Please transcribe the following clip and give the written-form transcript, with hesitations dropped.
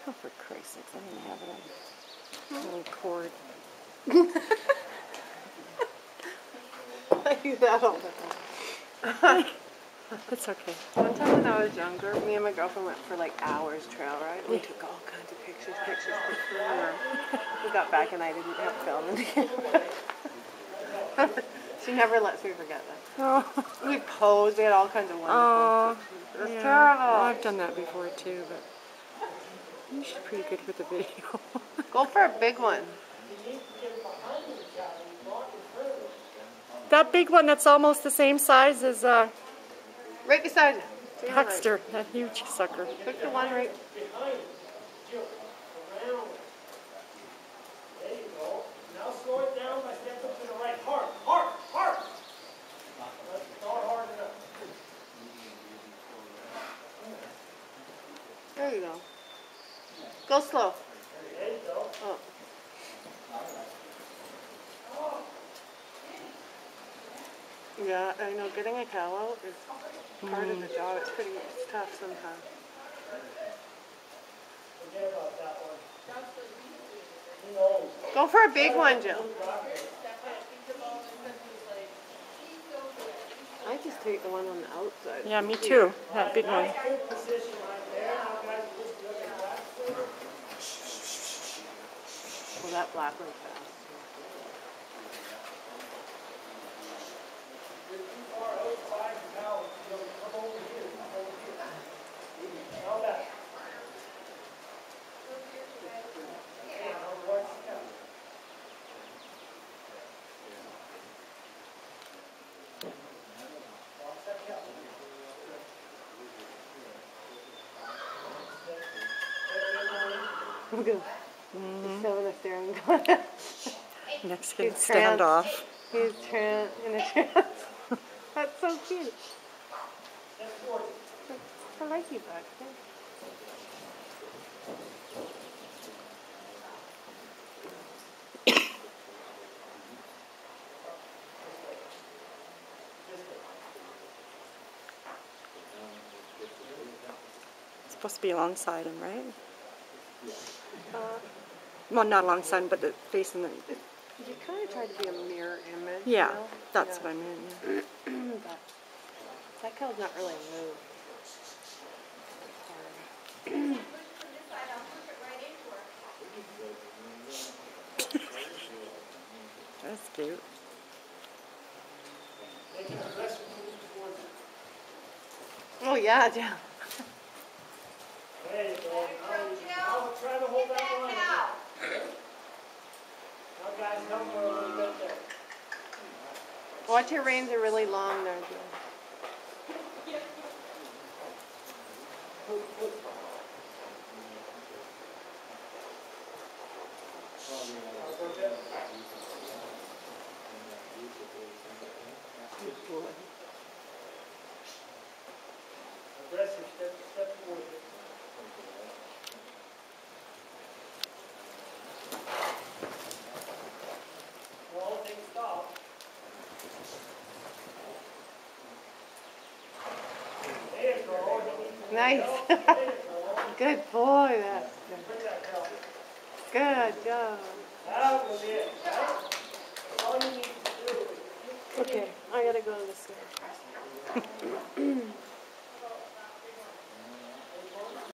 Oh, for Christ's sake, I didn't have it on a little cord. I do that all the time. It's okay. One time when I was younger, me and my girlfriend went for like hours trail ride. We took all kinds of pictures. We got back and I didn't have film in the camera. She never lets me forget that. Oh, We posed. We had all kinds of wonderful pictures. It was terrible. Well, I've done that before too, but I'm usually pretty good with the video. Go for a big one. That big one that's almost the same size as Right beside it. Huckster, that huge sucker. Pick the one right. There you go. Now slow it down by stepping to the right. Hard, hard, hard. Not hard enough. There you go. Go slow. There you go. Oh. Yeah, I know. Getting a cow out is part of the job. It's tough sometimes. Forget about that one. He knows. Go for a big one, Jill. I just take the one on the outside. Yeah, me too. That big one. Good position right there. Now guys just look at that. Well, that black one's fast. You're too far outside now. You'll come over here. Come over here. Now back. Okay, now watch the cow. Watch that cow. Look at him. He's having a staring gun. Next kid He's stand off. He's in a trance. That's so cute. I like you back there. It's supposed to be alongside him, right? Well, not alongside him, but the facing the... You kind of try to be a mirror image. Yeah, you know? that's what I meant. Yeah. But that cow's not really moved. That's cute. Oh yeah, yeah. There you go. Now try to hold that line. Now guys, help her a little bit there. Watch your reins are really long there, Jill. Good boy. Aggressive, step forward. Well, take stop. There you go. Nice. Good boy, that's good. Good job. That was it. All you need to do is Okay, I gotta go to the stairs.